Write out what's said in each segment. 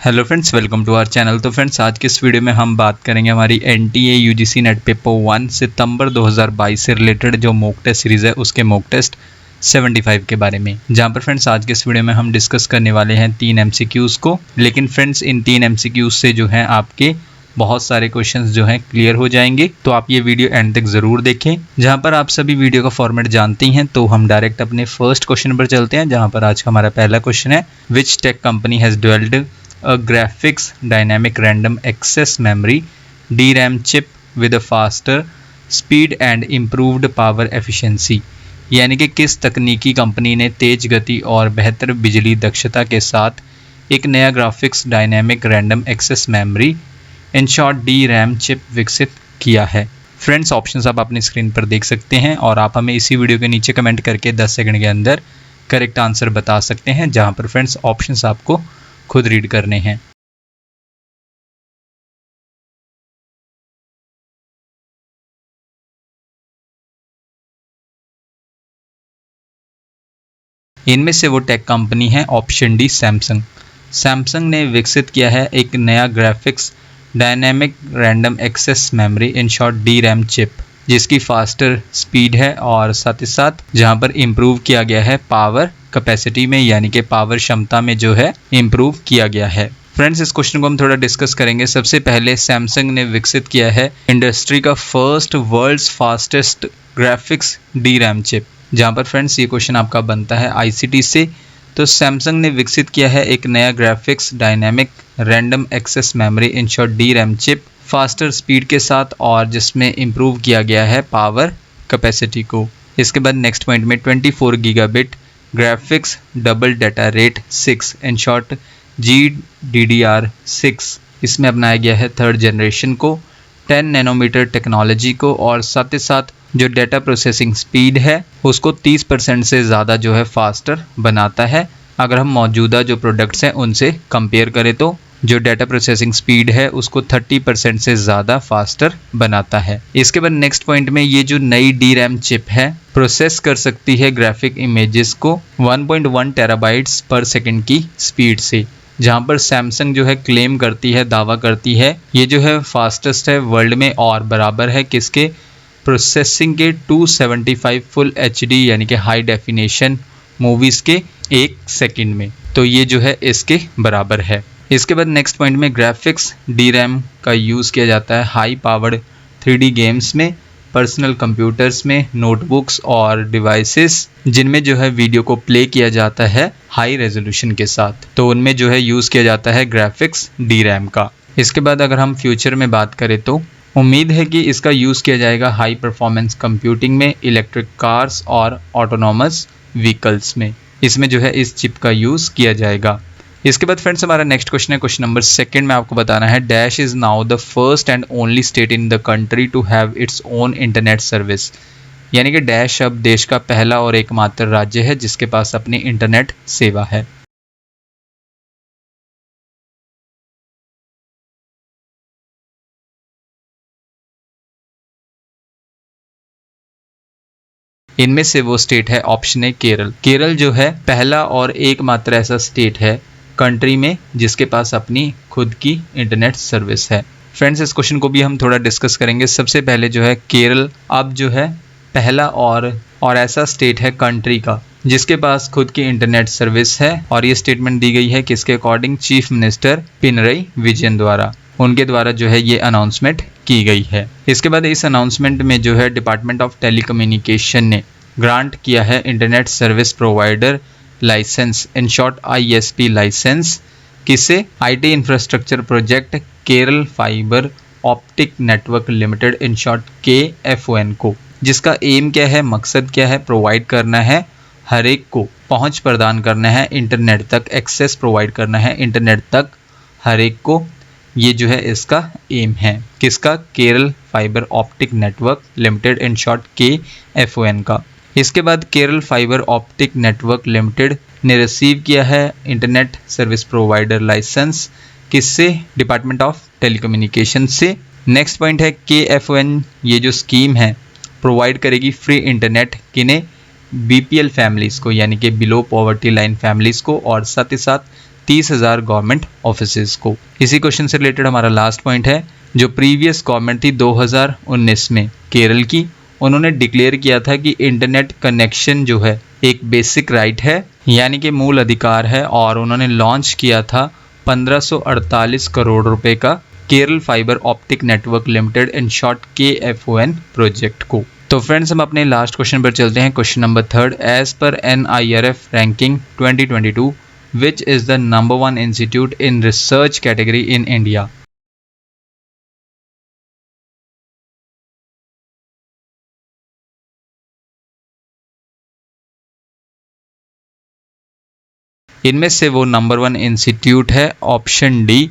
Hello friends, welcome to our channel. तो friends, आज के इस वीडियो में हम बात करेंगे हमारी एनटीए यूजीसी नेट पेपर 1 सितंबर 2022 से रिलेटेड जो मॉक टेस्ट सीरीज़ है उसके मॉक टेस्ट 75 के बारे में। जहां पर फ्रेंड्स आज के इस वीडियो में हम डिस्कस करने वाले हैं 3 एमसीक्यूज़ को। लेकिन फ्रेंड्स इन 3 एमसीक्यूज़ से जो है आपके बहुत सारे क्वेश्चंस जो हैं क्लियर हो जाएंगे, तो आप ये वीडियो एंड तक ज़रूर देखें। जहां पर आप सभी वीडियो का फॉर्मेट जानते हैं, तो हम डायरेक्ट अपने फर्स्ट क्वेश्चन पर चलते हैं, जहां पर आज का हमारा पहला क्वेश्चन है, which tech company has developed a graphics dynamic random access memory DRAM chip with a faster speed and improved power efficiency। यानी कि किस तकनीकी कंपनी ने तेज गति और बेहतर बिजली दक्षता के साथ एक नया graphics dynamic random access memory in short DRAM chip विकसित किया है। फ्रेंड्स, ऑप्शंस आप अपनी स्क्रीन पर देख सकते हैं और आप हमें इसी वीडियो के नीचे कमेंट करके 10 सेकंड के अंदर करेक्ट आंसर बता सकते हैं, जहां पर फ्रेंड्स ऑप्शंस आपको खुद रीड करने हैं। इनमें से वो टेक कंपनी है ऑप्शन डी सैमसंग। सैमसंग ने विकसित किया है एक नया graphics dynamic random access memory in short DRAM chip, जिसकी फास्टर स्पीड है और साथ ही साथ जहां पर इम्प्रूव किया गया है पावर कैपेसिटी में, यानी कि पावर क्षमता में जो है इम्प्रूव किया गया है। फ्रेंड्स, इस क्वेश्चन को हम थोड़ा डिस्कस करेंगे। सबसे पहले सैमसंग ने विकसित किया है इंडस्ट्री का first world's fastest graphics DRAM chip. जहां पर फ्रेंड्स ये क्वेश्चन आपका बनता है आईसीटी से। तो सैमसंग ने विकसित किया है एक नया graphics dynamic random access memory in short DRAM chip faster speed के साथ, और जिसमें इम्प्रूव किया गया है पावर कैपेसिटी को। इसके बाद नेक्स्ट पॉइंट में 24 gigabit graphics double data rate 6 in short GDDR6, इसमें अपनाया गया है थर्ड जनरेशन को, 10 नैनोमीटर टेक्नोलॉजी को, और साथ ही साथ जो डेटा प्रोसेसिंग स्पीड है उसको 30% से ज़्यादा जो है फास्टर बनाता है। अगर हम मौजूदा जो प्रोडक्ट्स हैं उनसे कंपेयर करें तो जो डेटा प्रोसेसिंग स्पीड है उसको 30% से ज़्यादा फास्टर बनाता है। इसके बाद नेक्स्ट पॉइंट में ये जो नई DRAM चिप है प्रोसेस कर सकती है ग्राफिक इमेजेस को 1.1 टेराबाइट्स पर सेकेंड की स्पीड से, जहां पर सैमसंग जो है क्लेम करती है, दावा करती है ये जो है फास्टेस्ट है वर्ल्ड में, और बराबर है किसके, प्रोसेसिंग के 275 फुल HD यानी कि हाई डेफिनेशन मूवीज़ के 1 सेकंड में। तो ये जो है इसके बराबर है। इसके बाद नेक्स्ट पॉइंट में ग्राफिक्स DRAM का यूज़ किया जाता है हाई पावर्ड 3D गेम्स में, पर्सनल कंप्यूटर्स में, नोटबुक्स और डिवाइसेस जिनमें जो है वीडियो को प्ले किया जाता है हाई रेजोल्यूशन के साथ, तो उनमें जो है यूज़ किया जाता है ग्राफिक्स DRAM का। इसके बाद अगर हम फ्यूचर में बात करें तो उम्मीद है कि इसका यूज़ किया जाएगा हाई परफॉर्मेंस कंप्यूटिंग में, इलेक्ट्रिक कार्स और ऑटोनॉमस व्हीकल्स में, इसमें जो है इस चिप का यूज़ किया जाएगा। इसके बाद फ्रेंड्स हमारा नेक्स्ट क्वेश्चन है, क्वेश्चन नंबर 2 में आपको बताना है, dash is now the first and only state in the country to have its own internet service. यानी कि डैश अब देश का पहला और एकमात्र राज्य है जिसके पास अपनी इंटरनेट सेवा है। इनमें से वो स्टेट है ऑप्शन ए केरल। केरल जो है पहला और एकमात्र ऐसा स्टेट है कंट्री में जिसके पास अपनी खुद की इंटरनेट सर्विस है। फ्रेंड्स, इस क्वेश्चन को भी हम थोड़ा डिस्कस करेंगे। सबसे पहले जो है केरल अब जो है पहला और ऐसा स्टेट है कंट्री का जिसके पास खुद की इंटरनेट सर्विस है, और ये स्टेटमेंट दी गई है किसके according, chief minister Pinarayi Vijayan द्वारा। उनके द्वारा जो है ये अनाउंसमेंट की गई है। इसके बाद इस अनाउंसमेंट में जो है डिपार्टमेंट ऑफ टेलीकम्युनिकेशन ने ग्रांट किया है internet service provider licence in short ISP licence, किसे, IT infrastructure project Kerala fibre optic network limited in short KFON को, जिसका एम क्या है, मकसद क्या है, प्रोवाइड करना है, हर एक को पहुंच प्रदान करना है, इंटरनेट तक एक्सेस प्रोवाइड करना है, इंटरनेट तक हर एक को। ये जो है इसका एम है किसका, Kerala fibre optic network limited in short KFON का। इसके बाद Kerala fibre optic network limited ने रिसीव किया है इंटरनेट सर्विस प्रोवाइडर लाइसेंस किससे, डिपार्टमेंट ऑफ टेलीकम्युनिकेशन से। नेक्स्ट पॉइंट है KFON, ये जो स्कीम है प्रोवाइड करेगी फ्री इंटरनेट किन्हें, BPL फैमिलीज़ को, यानी कि बिलो पॉवर्टी लाइन फैमिलीज़ को, और साथ ही साथ 30,000 गवर्नमेंट ऑफिसेज को। इसी क्वेश्चन से रिलेटेड हमारा लास्ट पॉइंट है, जो प्रीवियस गवर्नमेंट थी 2019 में केरल की, उन्होंने डिक्लेयर किया था कि इंटरनेट कनेक्शन जो है एक बेसिक राइट है, यानी कि मूल अधिकार है, और उन्होंने लॉन्च किया था 1548 करोड़ रुपए का Kerala fibre optic network limited in short KFON project को। तो फ्रेंड्स हम अपने लास्ट क्वेश्चन पर चलते हैं। Question number 3, as per NIRF ranking 2022 which is the number 1 institute in research category in India. इनमें से वो नंबर 1 इंस्टीट्यूट है option D,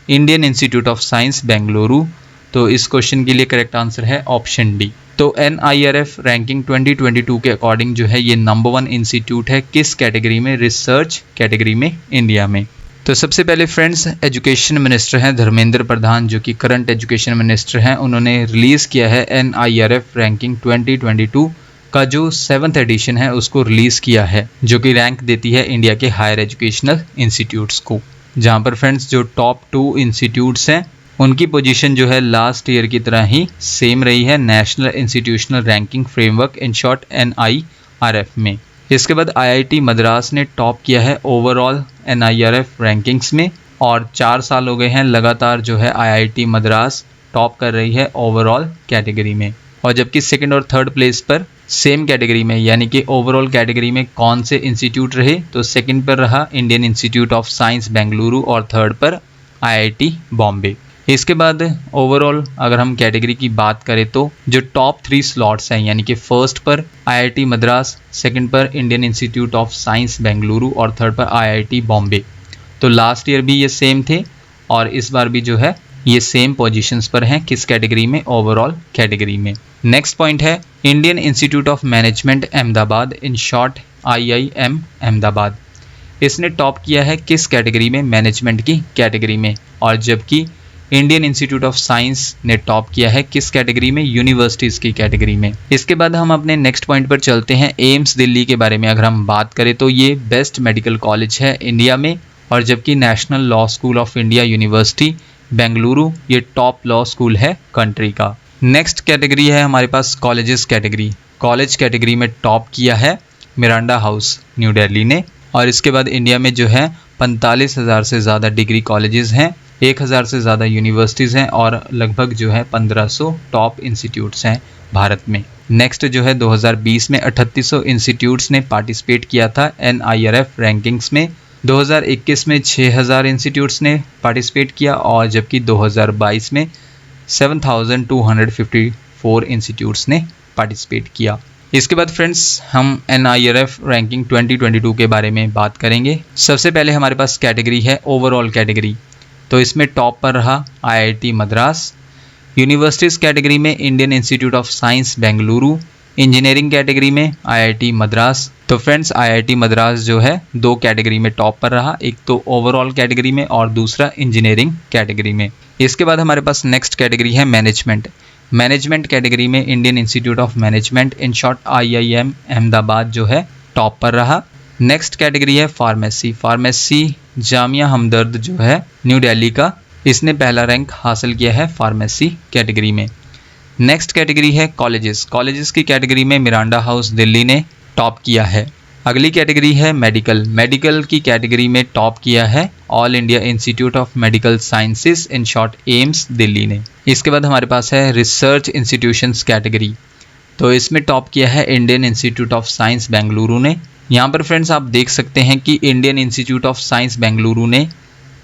Indian Institute of Science Bengaluru. तो इस क्वेश्चन के लिए करेक्ट आंसर है ऑप्शन डी। तो NIRF रैंकिंग 2022 के अकॉर्डिंग जो है ये नंबर 1 इंस्टीट्यूट है किस कैटेगरी में, रिसर्च कैटेगरी में इंडिया में। तो सबसे पहले फ्रेंड्स एजुकेशन मिनिस्टर हैं धर्मेंद्र प्रधान, जो कि करंट एजुकेशन मिनिस्टर हैं, उन्होंने रिलीज़ किया है NIRF रैंकिंग 2022 का जो 7th एडिशन है उसको रिलीज़ किया है, जो कि रैंक देती है इंडिया के हायर एजुकेशनल इंस्टीट्यूट्स को, जहाँ पर फ्रेंड्स जो टॉप 2 इंस्टीट्यूट्स हैं उनकी पोजीशन जो है लास्ट ईयर की तरह ही सेम रही है national institutional ranking framework in short NIRF में। इसके बाद IIT मद्रास ने टॉप किया है ओवरऑल NIRF रैंकिंग्स में, और 4 साल हो गए हैं लगातार जो है IIT मद्रास टॉप कर रही है ओवरऑल कैटेगरी में। और जबकि सेकंड और थर्ड प्लेस पर सेम कैटेगरी में, यानी कि ओवरऑल कैटेगरी में कौन से इंस्टीट्यूट रहे, तो सेकंड पर रहा Indian Institute of Science Bengaluru और थर्ड पर IIT बॉम्बे। इसके बाद ओवरऑल अगर हम कैटेगरी की बात करें तो जो टॉप 3 स्लॉट्स हैं, यानी कि फर्स्ट पर IIT मद्रास, सेकंड पर Indian Institute of Science Bengaluru और थर्ड पर IIT बॉम्बे, तो लास्ट ईयर भी ये सेम थे और इस बार भी जो है ये सेम पोजीशंस पर हैं किस कैटेगरी में, ओवरऑल कैटेगरी में। नेक्स्ट पॉइंट है Indian Institute of management Ahmedabad in short IIM Ahmedabad, इसने टॉप किया है किस कैटेगरी में, मैनेजमेंट की कैटेगरी में, और जबकि इंडियन इंस्टीट्यूट ऑफ साइंस ने टॉप किया है किस कैटेगरी में, यूनिवर्सिटीज़ की कैटेगरी में। इसके बाद हम अपने नेक्स्ट पॉइंट पर चलते हैं। एम्स दिल्ली के बारे में अगर हम बात करें तो ये बेस्ट मेडिकल कॉलेज है इंडिया में, और जबकि national law school of India university Bengaluru ये टॉप लॉ स्कूल है कंट्री का। नेक्स्ट कैटेगरी है हमारे पास कॉलेजेस कैटेगरी। कॉलेज कैटेगरी में टॉप किया है मिरांडा हाउस न्यू दिल्ली ने, और इसके बाद इंडिया में जो है 45,000 से ज़्यादा डिग्री कॉलेजेस हैं, 1,000 से ज़्यादा यूनिवर्सिटीज़ हैं, और लगभग जो है 1500 टॉप इंस्टीट्यूट्स हैं भारत में। नेक्स्ट जो है 2020 में 3800 इंस्टीट्यूट्स ने पार्टिसिपेट किया था NIRF रैंकिंग्स में, 2021 में 6000 इंस्टीट्यूट्स ने पार्टिसिपेट किया, और जबकि 2022 में 7254 इंस्टीट्यूट्स ने पार्टिसिपेट किया। इसके बाद फ्रेंड्स हम NIRF रैंकिंग 2022 के बारे में बात करेंगे। सबसे पहले हमारे पास कैटेगरी है ओवरऑल कैटेगरी, तो इसमें टॉप पर रहा IIT मद्रास। यूनिवर्सिटीज़ कैटेगरी में Indian Institute of Science Bengaluru, engineering category में IIT मद्रास। तो फ्रेंड्स IIT मद्रास जो है 2 कैटेगरी में टॉप पर रहा, एक तो ओवरऑल कैटेगरी में और दूसरा इंजीनियरिंग कैटेगरी में। इसके बाद हमारे पास नेक्स्ट कैटेगरी है मैनेजमेंट। मैनेजमेंट कैटेगरी में Indian Institute of management in short IIM Ahmedabad जो है टॉप पर रहा। नेक्स्ट कैटेगरी है फार्मेसी। फार्मेसी जामिया हमदर्द जो है न्यू दिल्ली का, इसने पहला रैंक हासिल किया है फार्मेसी कैटेगरी में। नेक्स्ट कैटेगरी है कॉलेजेस। कॉलेजेस की कैटेगरी में मिरांडा हाउस दिल्ली ने टॉप किया है। अगली कैटेगरी है मेडिकल। मेडिकल की कैटेगरी में टॉप किया है all India institute of medical sciences in short AIIMS Delhi ने। इसके बाद हमारे पास है रिसर्च इंस्टीट्यूशंस कैटेगरी, तो इसमें टॉप किया है Indian Institute of Science Bengaluru ने। यहाँ पर फ्रेंड्स आप देख सकते हैं कि Indian Institute of Science Bengaluru ने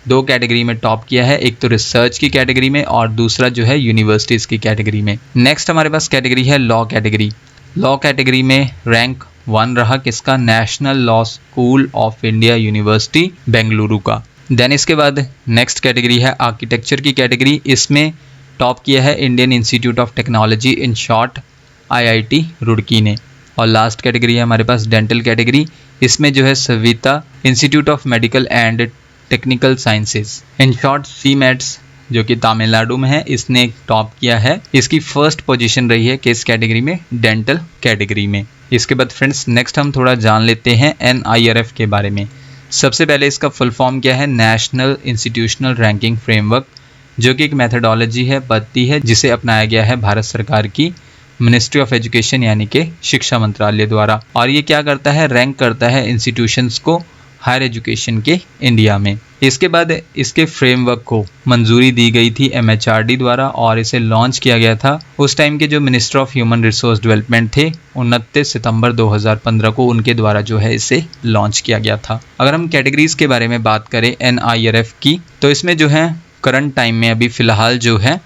2 कैटेगरी में टॉप किया है, एक तो रिसर्च की कैटेगरी में और दूसरा जो है यूनिवर्सिटीज़ की कैटेगरी में। नेक्स्ट हमारे पास कैटेगरी है लॉ कैटेगरी। लॉ कैटेगरी में रैंक 1 रहा किसका, national law school of India university Bengaluru का। देन इसके बाद नेक्स्ट कैटेगरी है आर्किटेक्चर की कैटेगरी, इसमें टॉप किया है Indian Institute of technology in short IIT Roorkee ने। और लास्ट कैटेगरी है हमारे पास डेंटल कैटेगरी, इसमें जो है Savita institute of medical and technical sciences in short CMETS जो कि तमिलनाडु में है, इसने टॉप किया है। इसकी फर्स्ट पोजीशन रही है किस कैटेगरी में, डेंटल कैटेगरी में। इसके बाद फ्रेंड्स नेक्स्ट हम थोड़ा जान लेते हैं NIRF के बारे में। सबसे पहले इसका फुल फॉर्म क्या है, नेशनल इंस्टीट्यूशनल रैंकिंग फ्रेमवर्क, जो कि एक मेथडोलॉजी है, पद्धति है, जिसे अपनाया गया है भारत सरकार की मिनिस्ट्री ऑफ एजुकेशन यानी कि शिक्षा मंत्रालय द्वारा। और ये क्या करता है, रैंक करता है इंस्टीट्यूशंस को हायर एजुकेशन के इंडिया में। इसके बाद इसके फ्रेमवर्क को मंजूरी दी गई थी MHRD द्वारा और इसे लॉन्च किया गया था उस टाइम के जो minister of human resource development थे 29 सितंबर 2015 को, उनके द्वारा जो है इसे लॉन्च किया गया था। अगर हम कैटेगरीज के बारे में बात करें NIRF की, तो इसमें जो है करंट टाइम में अभी फ़िलहाल जो है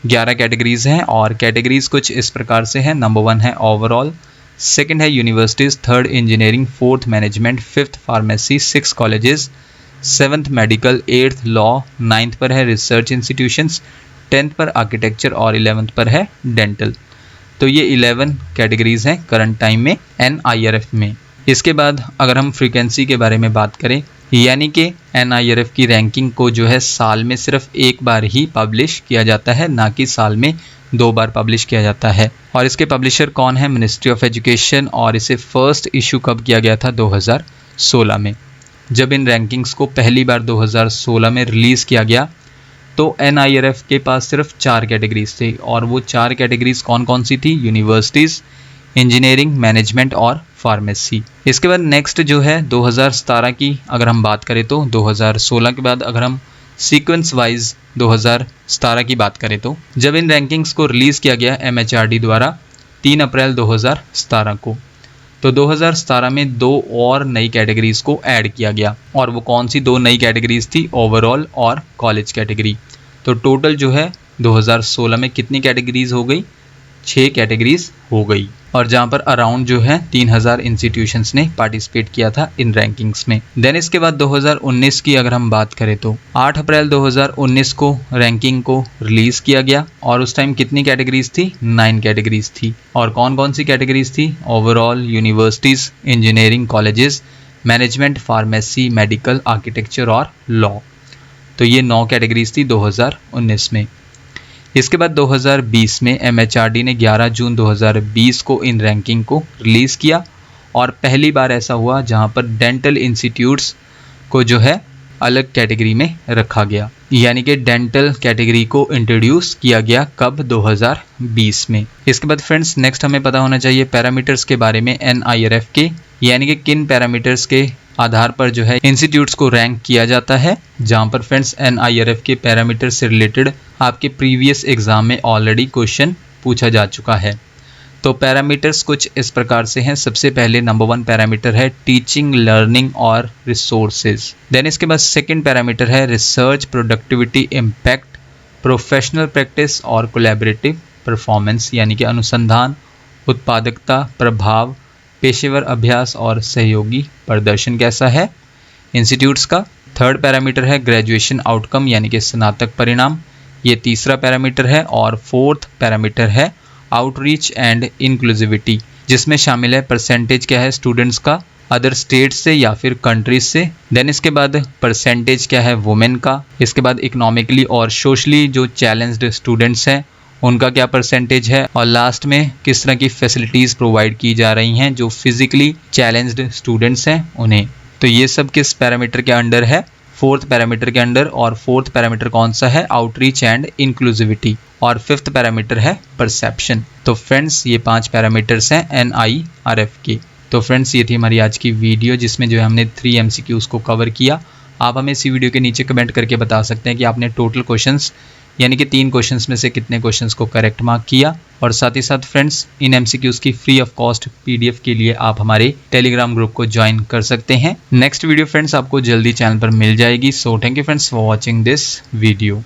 11 कैटेगरीज हैं और कैटेगरीज कुछ इस प्रकार से हैं। नंबर 1 है ओवरऑल, सेकंड है universities, third engineering, fourth management, fifth pharmacy, 6 colleges, 7th medical, 8th law, 9th पर है रिसर्च इंस्टीट्यूशंस, 10th पर आर्किटेक्चर और 11th पर है डेंटल। तो ये 11 कैटेगरीज हैं करंट टाइम में NIRF में। इसके बाद अगर हम फ्रीक्वेंसी के बारे में बात करें, यानी कि NIRF की रैंकिंग को जो है साल में सिर्फ एक बार ही पब्लिश किया जाता है, ना कि साल में 2 बार पब्लिश किया जाता है। और इसके पब्लिशर कौन है, मिनिस्ट्री ऑफ एजुकेशन, और इसे फर्स्ट इशू कब किया गया था, 2016 में। जब इन रैंकिंग्स को पहली बार 2016 में रिलीज़ किया गया तो NIRF के पास सिर्फ 4 कैटेगरीज थे, और वो 4 कैटेगरीज कौन कौन सी थी, यूनिवर्सिटीज़, इंजीनियरिंग, मैनेजमेंट और फार्मेसी। इसके बाद नेक्स्ट जो है 2017 की अगर हम बात करें तो 2016 के बाद अगर हम सीक्वेंस वाइज 2017 की बात करें तो जब इन रैंकिंग्स को रिलीज़ किया गया MHRD द्वारा 3 अप्रैल 2017 को, तो 2017 में 2 और नई कैटेगरीज को ऐड किया गया। और वो कौन सी 2 नई कैटेगरीज थी, ओवरऑल और कॉलेज कैटेगरी। तो टोटल जो है 2016 में कितनी कैटेगरीज हो गई, 6 कैटेगरीज हो गई। और जहाँ पर अराउंड जो है 3000 इंस्टीट्यूशंस ने पार्टिसिपेट किया था इन रैंकिंग्स में। देन इसके बाद 2019 की अगर हम बात करें तो 8 अप्रैल 2019 को रैंकिंग को रिलीज़ किया गया और उस टाइम कितनी कैटेगरीज थी, 9 कैटेगरीज थी। और कौन कौन सी कैटेगरीज थी, overall, universities, engineering colleges, management, pharmacy, medical, architecture और लॉ। तो ये 9 कैटेगरीज थी 2019 में। इसके बाद 2020 में MHRD ने 11 जून 2020 को इन रैंकिंग को रिलीज़ किया और पहली बार ऐसा हुआ जहां पर डेंटल इंस्टीट्यूट्स को जो है अलग कैटेगरी में रखा गया, यानी कि डेंटल कैटेगरी को इंट्रोड्यूस किया गया कब, 2020 में। इसके बाद फ्रेंड्स नेक्स्ट हमें पता होना चाहिए पैरामीटर्स के बारे में NIRF के, यानी कि किन पैरामीटर्स के आधार पर जो है इंस्टीट्यूट्स को रैंक किया जाता है। जहां पर फ्रेंड्स NIRF के पैरामीटर से रिलेटेड आपके प्रीवियस एग्जाम में ऑलरेडी क्वेश्चन पूछा जा चुका है। तो पैरामीटर्स कुछ इस प्रकार से हैं। सबसे पहले नंबर 1 पैरामीटर है टीचिंग, लर्निंग और रिसोर्सेज। देन इसके बाद सेकंड पैरामीटर है research, productivity, impact, professional practice और कोलैबोरेटिव परफॉर्मेंस, यानी कि अनुसंधान, उत्पादकता, प्रभाव, पेशेवर अभ्यास और सहयोगी प्रदर्शन कैसा है इंस्टीट्यूट्स का। थर्ड पैरामीटर है ग्रेजुएशन आउटकम, यानी कि स्नातक परिणाम, ये तीसरा पैरामीटर है। और फोर्थ पैरामीटर है आउटरीच एंड इंक्लूसिविटी, जिसमें शामिल है परसेंटेज क्या है स्टूडेंट्स का अदर स्टेट से या फिर कंट्रीज से। देन इसके बाद परसेंटेज क्या है वुमेन का। इसके बाद इकोनॉमिकली और सोशली जो चैलेंज्ड स्टूडेंट्स हैं उनका क्या परसेंटेज है। और लास्ट में किस तरह की फैसिलिटीज़ प्रोवाइड की जा रही हैं जो फिजिकली चैलेंज्ड स्टूडेंट्स हैं उन्हें। तो ये सब किस पैरामीटर के अंडर है, फोर्थ पैरामीटर के अंडर। और फोर्थ पैरामीटर कौन सा है, आउटरीच एंड इंक्लूसिविटी। और फिफ्थ पैरामीटर है परसेप्शन। तो फ्रेंड्स ये 5 पैरामीटर्स हैं NIRF के। तो फ्रेंड्स ये थी हमारी आज की वीडियो जिसमें जो है हमने 3 MCQs को कवर किया। आप हमें इसी वीडियो के नीचे कमेंट करके बता सकते हैं कि आपने टोटल क्वेश्चंस यानी कि 3 क्वेश्चंस में से कितने क्वेश्चंस को करेक्ट मार्क किया। और साथ ही साथ फ्रेंड्स इन MCQs की फ्री ऑफ कॉस्ट PDF के लिए आप हमारे टेलीग्राम ग्रुप को ज्वाइन कर सकते हैं। नेक्स्ट वीडियो फ्रेंड्स आपको जल्दी चैनल पर मिल जाएगी। So thank you friends for watching this video.